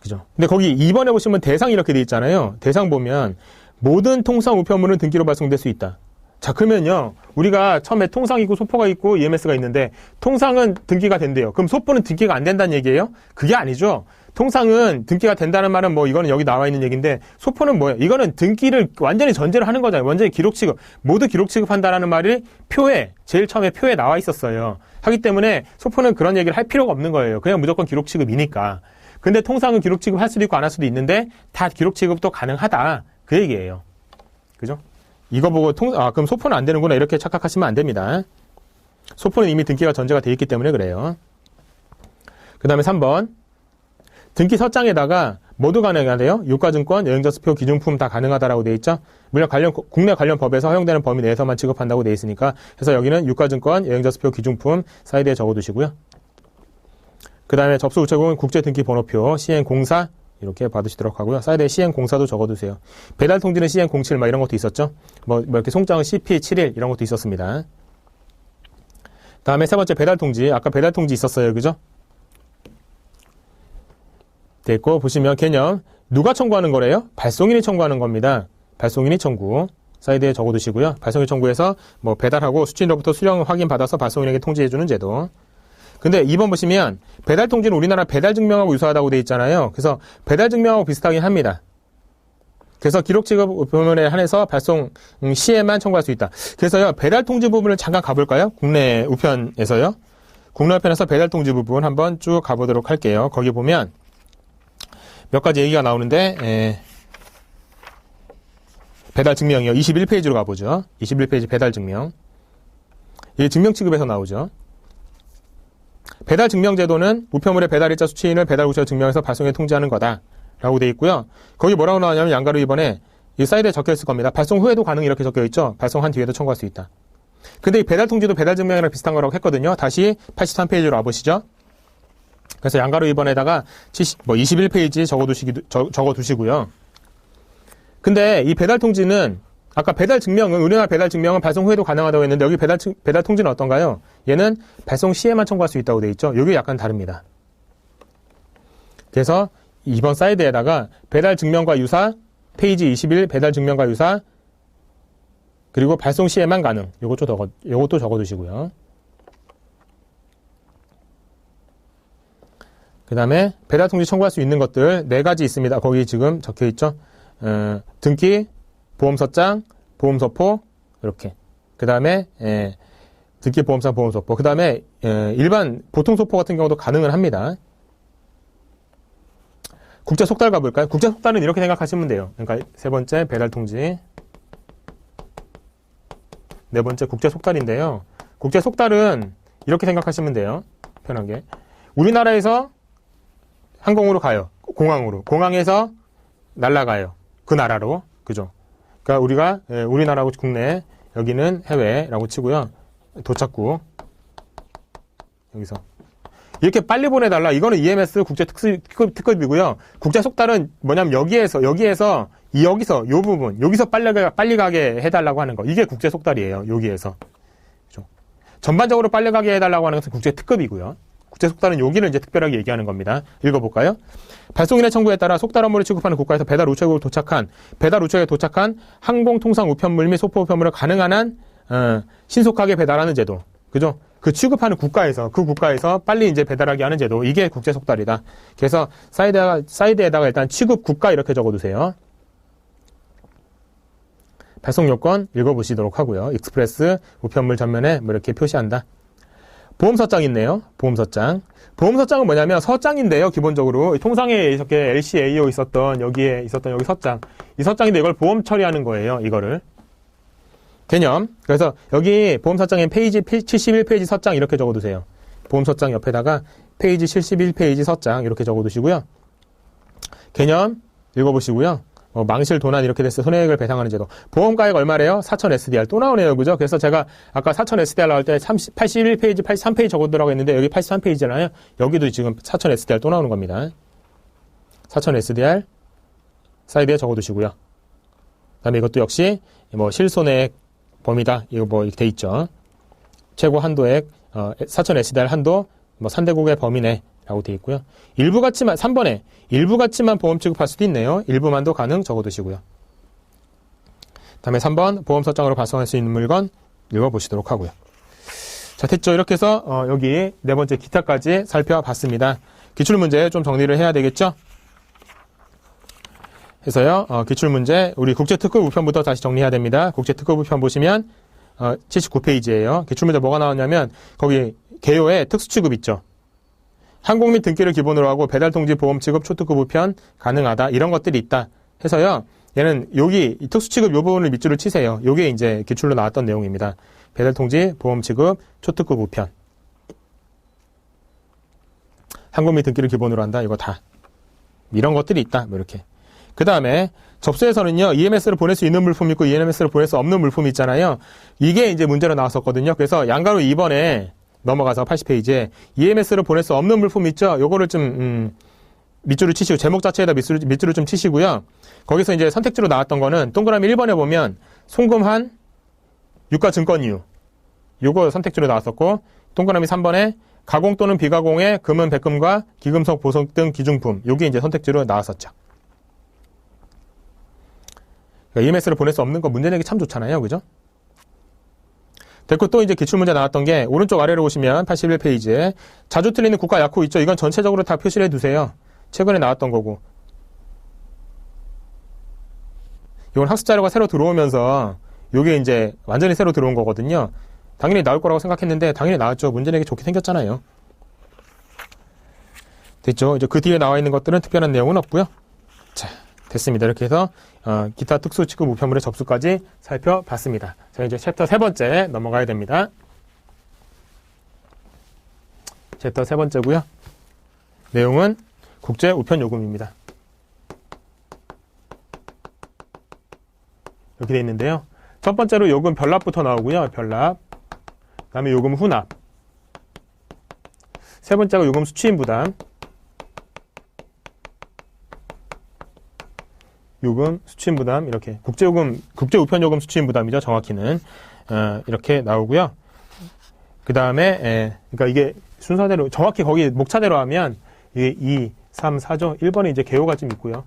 그죠? 근데 거기 2번에 보시면 대상 이렇게 돼 있잖아요. 대상 보면 모든 통상 우편물은 등기로 발송될 수 있다. 자, 그러면요. 우리가 처음에 통상이 있고 소포가 있고 EMS가 있는데 통상은 등기가 된대요. 그럼 소포는 등기가 안 된다는 얘기예요? 그게 아니죠. 통상은 등기가 된다는 말은 뭐 이거는 여기 나와 있는 얘기인데 소포는 뭐예요? 이거는 등기를 완전히 전제로 하는 거잖아요. 완전히 기록 취급. 모두 기록 취급한다라는 말이 제일 처음에 표에 나와 있었어요. 하기 때문에 소포는 그런 얘기를 할 필요가 없는 거예요. 그냥 무조건 기록 취급이니까. 근데 통상은 기록 취급할 수도 있고 안 할 수도 있는데 다 기록 취급도 가능하다. 그 얘기예요. 그죠? 이거 보고 그럼 소포는 안 되는구나 이렇게 착각하시면 안 됩니다. 소포는 이미 등기가 전제가 되어 있기 때문에 그래요. 그 다음에 3번 등기 서장에다가 모두 가능하대요. 유가증권, 여행자수표, 기준품 다 가능하다라고 되어 있죠. 물론 국내 관련 법에서 허용되는 범위 내에서만 취급한다고 되어 있으니까 그래서 여기는 유가증권, 여행자수표, 기준품 사이드에 적어두시고요. 그 다음에 접수 우체국은 국제등기번호표, 시행공사 이렇게 받으시도록 하고요. 사이드에 시행공사도 적어두세요. 배달통지는 시행07 이런 것도 있었죠. 뭐 이렇게 송장은 CP71 이런 것도 있었습니다. 다음에 세 번째 배달통지. 아까 배달통지 있었어요. 그죠? 됐고 보시면 개념 누가 청구하는 거래요? 발송인이 청구하는 겁니다. 발송인이 청구. 사이드에 적어두시고요. 발송인 청구해서 뭐 배달하고 수취인으로부터 수령 확인 받아서 발송인에게 통지해주는 제도. 근데 2번 보시면 배달통지는 우리나라 배달증명하고 유사하다고 되어 있잖아요. 그래서 배달증명하고 비슷하긴 합니다. 그래서 기록취급 우편물에 한해서 발송 시에만 청구할 수 있다. 그래서요 배달통지 부분을 잠깐 가볼까요? 국내 우편에서요. 국내 우편에서 배달통지 부분 한번 쭉 가보도록 할게요. 거기 보면 몇 가지 얘기가 나오는데 배달증명이요. 21페이지로 가보죠. 21페이지 배달증명. 이게 증명취급에서 나오죠. 배달증명제도는 우편물의 배달일자 수취인을 배달국자로 증명해서 발송에 통지하는 거다 라고 되어 있고요. 거기 뭐라고 나오냐면 양가로 2번에 이 사이드에 적혀 있을 겁니다. 발송 후에도 가능 이렇게 적혀 있죠. 발송한 뒤에도 청구할 수 있다. 근데 이 배달통지도 배달증명이랑 비슷한 거라고 했거든요. 다시 83페이지로 와보시죠. 그래서 양가로 2번에다가 21페이지 적어두시고요. 근데 이 배달통지는 아까 배달증명은 우리나라 배달증명은 발송 후에도 가능하다고 했는데 여기 배달통지는 어떤가요? 얘는 발송 시에만 청구할 수 있다고 되어 있죠. 여기 약간 다릅니다. 그래서 2번 사이드에다가 배달 증명과 유사, 페이지 21 배달 증명과 유사, 그리고 발송 시에만 가능. 요것도 적어두시고요. 그 다음에 배달 통지 청구할 수 있는 것들 4가지 있습니다. 거기 지금 적혀 있죠. 등기, 보험서장, 보험서포, 이렇게. 그 다음에 등기, 보험상, 보험서포. 그 다음에 일반 보통소포 같은 경우도 가능은 합니다. 국제속달 가볼까요? 국제속달은 이렇게 생각하시면 돼요. 그러니까 3번째 배달통지, 4번째 국제속달인데요. 국제속달은 이렇게 생각하시면 돼요. 편하게. 우리나라에서 항공으로 가요. 공항으로. 공항에서 날아가요. 그 나라로. 그죠? 그러니까 우리나라하고 국내, 여기는 해외라고 치고요. 도착국. 여기서. 이렇게 빨리 보내달라. 이거는 EMS 국제 특급이고요. 국제 속달은 뭐냐면 여기서 요 부분, 여기서 빨리 가게 해달라고 하는 거. 이게 국제 속달이에요. 여기에서. 그죠? 전반적으로 빨리 가게 해달라고 하는 것은 국제 특급이고요. 국제 속달은 여기를 이제 특별하게 얘기하는 겁니다. 읽어볼까요? 발송인의 청구에 따라 속달 업무를 취급하는 국가에서 배달 우체국에 도착한 항공통상 우편물 및 소포 우편물을 가능한 한 신속하게 배달하는 제도. 그죠? 그 취급하는 국가에서 빨리 이제 배달하게 하는 제도. 이게 국제 속달이다. 그래서 사이드에다가 일단 취급 국가 이렇게 적어두세요. 발송 요건 읽어보시도록 하고요. 익스프레스 우편물 전면에 뭐 이렇게 표시한다. 보험서장 있네요. 보험서장은 뭐냐면 서장인데요. 기본적으로 통상에 이렇게 LCAO 있었던 여기 서장. 이 서장인데 이걸 보험 처리하는 거예요. 이거를. 개념. 그래서 여기 보험서장에 페이지 71페이지 서장 이렇게 적어두세요. 보험서장 옆에다가 페이지 71페이지 서장 이렇게 적어두시고요. 개념 읽어보시고요. 망실 도난 이렇게 됐을 때 손해액을 배상하는 제도. 보험가액 얼마래요? 4,000 SDR. 또 나오네요. 그죠? 그래서 제가 아까 4,000 SDR 나올 때 81페이지, 83페이지 적어두라고 했는데 여기 83페이지잖아요. 여기도 지금 4,000 SDR 또 나오는 겁니다. 4,000 SDR 사이드에 적어두시고요. 그 다음에 이것도 역시 실손액 범위다. 이거 이렇게 돼 있죠. 최고 한도액, 4,000 SDR 한도, 산대국의 범위네. 라고 되어 있고요. 3번에 일부 가치만 보험 취급할 수도 있네요. 일부만도 가능 적어두시고요. 다음에 3번 보험서장으로 발송할 수 있는 물건 읽어보시도록 하고요. 자, 됐죠? 이렇게 해서 여기 4번째 기타까지 살펴봤습니다. 기출문제 좀 정리를 해야 되겠죠? 해서요. 기출문제 우리 국제특급 우편부터 다시 정리해야 됩니다. 국제특급 우편 보시면 79페이지예요. 기출문제 뭐가 나왔냐면 거기 개요에 특수취급 있죠. 항공 및 등기를 기본으로 하고 배달통지 보험 취급 초특급 우편 가능하다. 이런 것들이 있다. 해서요. 얘는 여기 특수취급 요 부분을 밑줄을 치세요. 요게 이제 기출로 나왔던 내용입니다. 배달통지 보험 취급 초특급 우편. 항공 및 등기를 기본으로 한다. 이거 다. 이런 것들이 있다. 뭐 이렇게. 그 다음에 접수에서는요. EMS를 보낼 수 있는 물품이 있고 EMS를 보낼 수 없는 물품이 있잖아요. 이게 이제 문제로 나왔었거든요. 그래서 양가로 2번에 넘어가서 80페이지에 EMS를 보낼 수 없는 물품 있죠? 요거를 좀 밑줄을 치시고 제목 자체에다 밑줄을 좀 치시고요. 거기서 이제 선택지로 나왔던 거는 동그라미 1번에 보면 송금한 유가증권 이유 요거 선택지로 나왔었고 동그라미 3번에 가공 또는 비가공의 금은 백금과 기금속 보석 등 기중품 요게 이제 선택지로 나왔었죠. 그러니까 EMS를 보낼 수 없는 거 문제 내기 참 좋잖아요. 그죠? 됐고 또 이제 기출문제 나왔던 게 오른쪽 아래로 오시면 81페이지에 자주 틀리는 국가 약호 있죠. 이건 전체적으로 다 표시를 해두세요. 최근에 나왔던 거고. 이건 학습자료가 새로 들어오면서 이게 이제 완전히 새로 들어온 거거든요. 당연히 나올 거라고 생각했는데 당연히 나왔죠. 문제 내기 좋게 생겼잖아요. 됐죠. 이제 그 뒤에 나와 있는 것들은 특별한 내용은 없고요. 자, 됐습니다. 이렇게 해서 기타 특수 취급 우편물의 접수까지 살펴봤습니다. 자, 이제 챕터 3번째 넘어가야 됩니다. 챕터 3번째고요. 내용은 국제 우편 요금입니다. 이렇게 되어 있는데요. 첫 번째로 요금 별납부터 나오고요. 별납. 그 다음에 요금 후납. 세 번째가 요금 수취인 부담. 요금, 수취인 부담, 이렇게. 국제 우편 요금 수취인 부담이죠, 정확히는. 이렇게 나오고요. 그 다음에, 그러니까 이게 순서대로, 정확히 거기 목차대로 하면, 이 3, 4죠. 1번은 이제 개요가 좀 있고요.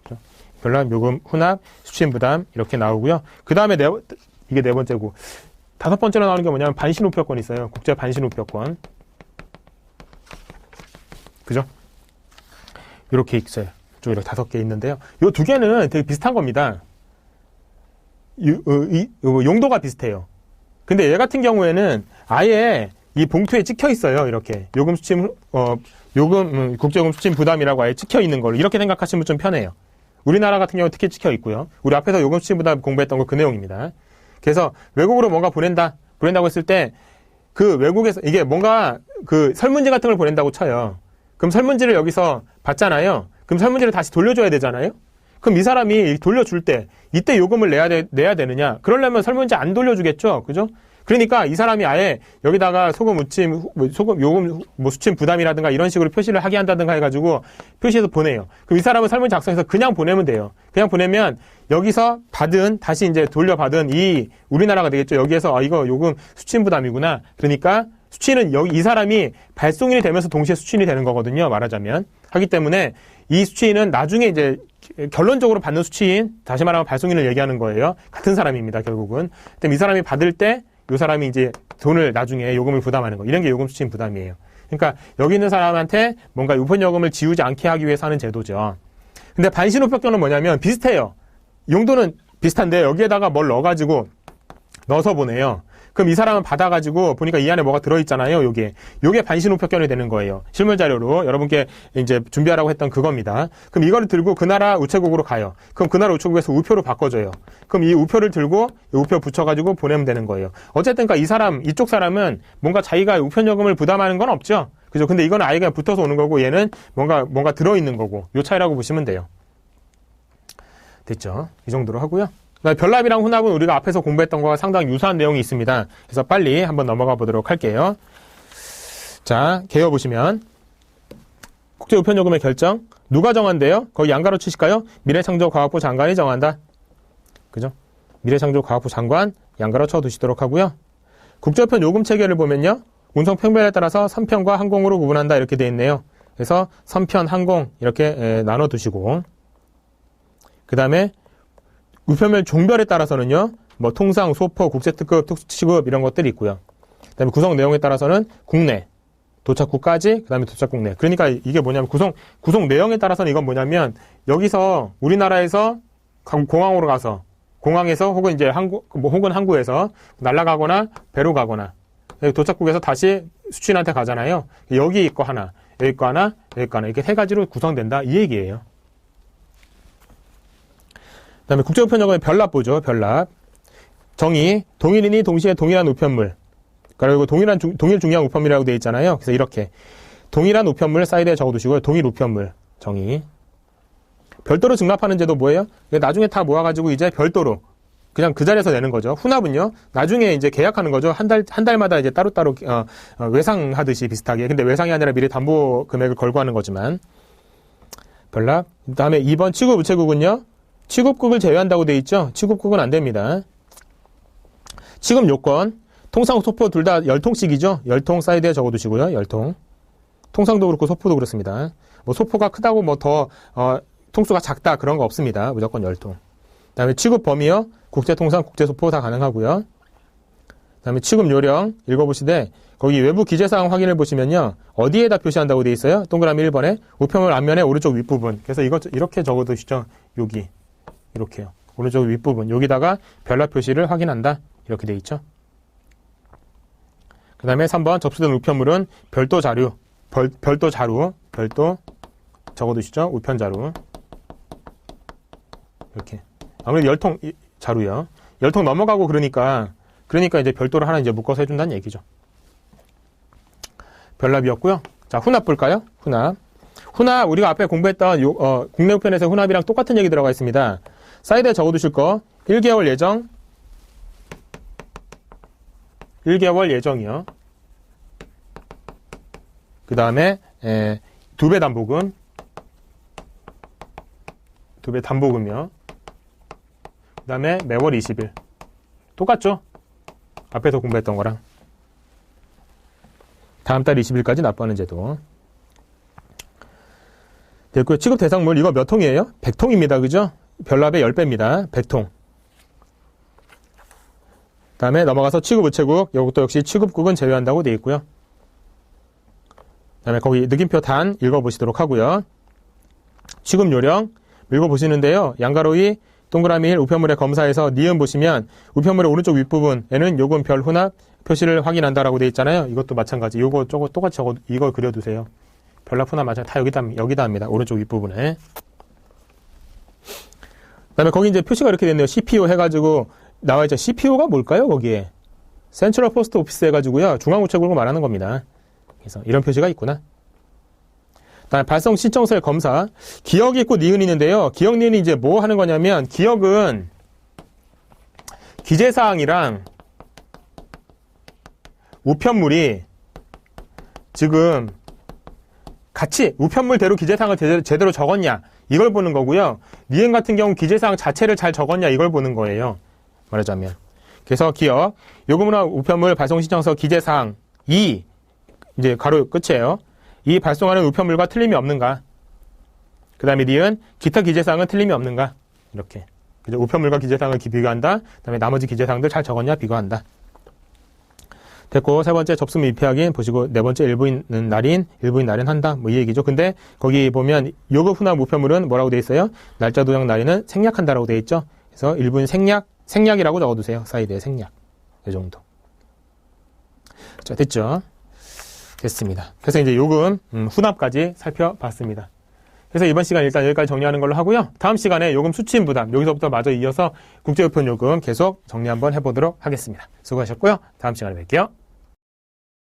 그렇죠? 별납, 요금, 훈납, 수취인 부담 이렇게 나오고요. 그 다음에 이게 네 번째고, 다섯 번째로 나오는 게 뭐냐면 반신우표권이 있어요. 국제 반신우표권. 그죠? 이렇게 있어요. 이쪽 이렇게 5개 있는데요. 이 두 개는 되게 비슷한 겁니다. 용도가 비슷해요. 근데 얘 같은 경우에는 아예 이 봉투에 찍혀 있어요. 이렇게 요금 수침 국제요금 수침 부담이라고 아예 찍혀 있는 걸로 이렇게 생각하시면 좀 편해요. 우리나라 같은 경우 특히 찍혀 있고요. 우리 앞에서 요금 수침 부담 공부했던 거 그 내용입니다. 그래서 외국으로 뭔가 보낸다고 했을 때 그 외국에서 이게 뭔가 그 설문지 같은 걸 보낸다고 쳐요. 그럼 설문지를 여기서 받잖아요. 그럼 설문지를 다시 돌려줘야 되잖아요. 그럼 이 사람이 돌려줄 때 이때 요금을 내야 되느냐? 그러려면 설문지 안 돌려주겠죠, 그죠? 그러니까 이 사람이 아예 여기다가 요금 수침 부담이라든가 이런 식으로 표시를 하게 한다든가 해가지고 표시해서 보내요. 그럼 이 사람은 설문지 작성해서 그냥 보내면 돼요. 그냥 보내면 여기서 다시 이제 돌려받은 이 우리나라가 되겠죠. 여기에서 이거 요금 수침 부담이구나. 그러니까 수취는 이 사람이 발송인이 되면서 동시에 수취인이 되는 거거든요. 말하자면. 하기 때문에 이 수취인은 나중에 이제 결론적으로 받는 수취인, 다시 말하면 발송인을 얘기하는 거예요. 같은 사람입니다, 결국은. 그럼 이 사람이 받을 때 이 사람이 이제 돈을 나중에 요금을 부담하는 거. 이런 게 요금 수취인 부담이에요. 그러니까 여기 있는 사람한테 뭔가 우편요금을 지우지 않게 하기 위해서 하는 제도죠. 근데 반신우표권은 뭐냐면 비슷해요. 용도는 비슷한데 여기에다가 뭘 넣어서 보내요. 그럼 이 사람은 받아가지고 보니까 이 안에 뭐가 들어있잖아요. 요게 반신우표권이 되는 거예요. 실물 자료로 여러분께 이제 준비하라고 했던 그겁니다. 그럼 이거를 들고 그 나라 우체국으로 가요. 그럼 그 나라 우체국에서 우표로 바꿔줘요. 그럼 이 우표를 들고 이 우표 붙여가지고 보내면 되는 거예요. 어쨌든 이쪽 사람은 뭔가 자기가 우편요금을 부담하는 건 없죠. 그죠? 근데 이건 아예 그냥 붙어서 오는 거고 얘는 뭔가 들어있는 거고 요 차이라고 보시면 돼요. 됐죠? 이 정도로 하고요. 별납이랑 훈납은 우리가 앞에서 공부했던 거와 상당히 유사한 내용이 있습니다. 그래서 빨리 한번 넘어가 보도록 할게요. 자, 개요 보시면 국제우편요금의 결정 누가 정한대요? 거기 양가로 치실까요? 미래창조과학부 장관이 정한다. 그죠? 미래창조과학부 장관 양가로 쳐두시도록 하고요. 국제우편 요금 체계를 보면요. 운송 평별에 따라서 선편과 항공으로 구분한다 이렇게 되어 있네요. 그래서 선편, 항공 이렇게 나눠두시고 그 다음에 우편물 종별에 따라서는요, 뭐 통상, 소포, 국제특급, 특수취급 이런 것들이 있고요. 그다음에 구성 내용에 따라서는 국내, 도착국까지, 그다음에 도착국 내. 그러니까 이게 뭐냐면 구성 내용에 따라서는 이건 뭐냐면 여기서 우리나라에서 공항으로 가서 공항에서 혹은 이제 혹은 항구에서 날아가거나 배로 가거나 도착국에서 다시 수취인한테 가잖아요. 여기 있고 하나, 여기 있고 하나, 여기 있고 하나 이렇게 세 가지로 구성된다 이 얘기예요. 그 다음에 국제우편요금의 별납 보죠. 별납. 정의. 동일인이 동시에 동일한 우편물. 그리고 동일 중요한 우편물이라고 되어 있잖아요. 그래서 이렇게. 동일한 우편물 사이드에 적어두시고요. 동일 우편물. 정의. 별도로 증납하는 제도 뭐예요? 나중에 다 모아가지고 이제 별도로. 그냥 그 자리에서 내는 거죠. 훈납은요. 나중에 이제 계약하는 거죠. 한 달마다 이제 따로따로, 외상하듯이 비슷하게. 근데 외상이 아니라 미리 담보 금액을 걸고 하는 거지만. 별납. 그 다음에 2번 취급 우체국은요. 취급국을 제외한다고 돼 있죠. 취급국은 안 됩니다. 취급 요건 통상 소포 둘 다 10통씩이죠. 10통 사이드에 적어두시고요. 10통. 통상도 그렇고 소포도 그렇습니다. 뭐 소포가 크다고 뭐 더 통수가 작다 그런 거 없습니다. 무조건 10통. 그다음에 취급 범위요. 국제통상, 국제소포 다 가능하고요. 그다음에 취급 요령 읽어보시되 거기 외부 기재사항 확인을 보시면요. 어디에다 표시한다고 돼 있어요? 동그라미 1번에 우편물 앞면의 오른쪽 윗부분. 그래서 이거 이렇게 적어두시죠. 여기. 이렇게요. 오른쪽 윗부분. 여기다가 별납 표시를 확인한다. 이렇게 돼 있죠. 그 다음에 3번 접수된 우편물은 별도 자료. 별도 적어두시죠. 우편 자료. 이렇게. 아무래도 10통 자료요. 10통 넘어가고 그러니까 이제 별도로 하나 이제 묶어서 해준다는 얘기죠. 별납이었고요. 자, 훈납 볼까요? 훈납 우리가 앞에 공부했던 국내 우편에서 훈납이랑 똑같은 얘기 들어가 있습니다. 사이드에 적어두실 거 1개월 예정 1개월 예정이요. 그 다음에 2배 담보금 2배 담보금이요. 그 다음에 매월 20일 똑같죠? 앞에서 공부했던 거랑 다음 달 20일까지 납부하는 제도. 됐고요. 취급 대상물 이거 몇 통이에요? 100통입니다. 그죠? 별납의 10배입니다. 100통. 다음에 넘어가서 취급 우체국, 이것도 역시 취급국은 제외한다고 되어 있고요. 다음에 거기 느낌표 단 읽어보시도록 하고요. 취급 요령 읽어보시는데요. 양가로이 동그라미 1 우편물의 검사에서 니은 보시면 우편물의 오른쪽 윗부분에는 요금 별 혼합 표시를 확인한다라고 되어 있잖아요. 이것도 마찬가지. 요거 저거 똑같이 적어 이걸 그려두세요. 별납 혼합 마찬가지 다 여기다 합니다. 오른쪽 윗부분에. 그다음에 거기 이제 표시가 이렇게 됐네요. CPO 해가지고 나와있죠. CPO가 뭘까요? 거기에 센트럴 포스트 오피스 해가지고요. 중앙우체국을 말하는 겁니다. 그래서 이런 표시가 있구나. 다음에 발송 신청서의 검사. 기억이 있고 니은이 있는데요. 기억 니은이 이제 뭐 하는 거냐면 기억은 기재사항이랑 우편물이 지금 같이 우편물대로 기재사항을 제대로 적었냐 이걸 보는 거고요. 니은 같은 경우 기재사항 자체를 잘 적었냐 이걸 보는 거예요. 말하자면. 그래서 기억, 요금이나 우편물 발송 신청서 기재사항 2 이제 가로 끝이에요. 이 발송하는 우편물과 틀림이 없는가. 그 다음에 니은 기타 기재사항은 틀림이 없는가. 이렇게. 그죠? 우편물과 기재사항을 비교한다. 그 다음에 나머지 기재사항들 잘 적었냐 비교한다. 됐고 세 번째 접수 및 입회 확인 보시고 네 번째 일부인 날인 한다. 뭐 이 얘기죠. 근데 거기 보면 요금 후납 우편물은 뭐라고 돼 있어요? 날짜 도장 날인은 생략한다라고 돼 있죠. 그래서 일부인 생략이라고 적어두세요. 사이드에 생략. 이 정도. 자, 됐죠? 됐습니다. 그래서 이제 요금 후납까지 살펴봤습니다. 그래서 이번 시간 일단 여기까지 정리하는 걸로 하고요. 다음 시간에 요금 수취인 부담 여기서부터 마저 이어서 국제우편 요금 계속 정리 한번 해보도록 하겠습니다. 수고하셨고요. 다음 시간에 뵐게요.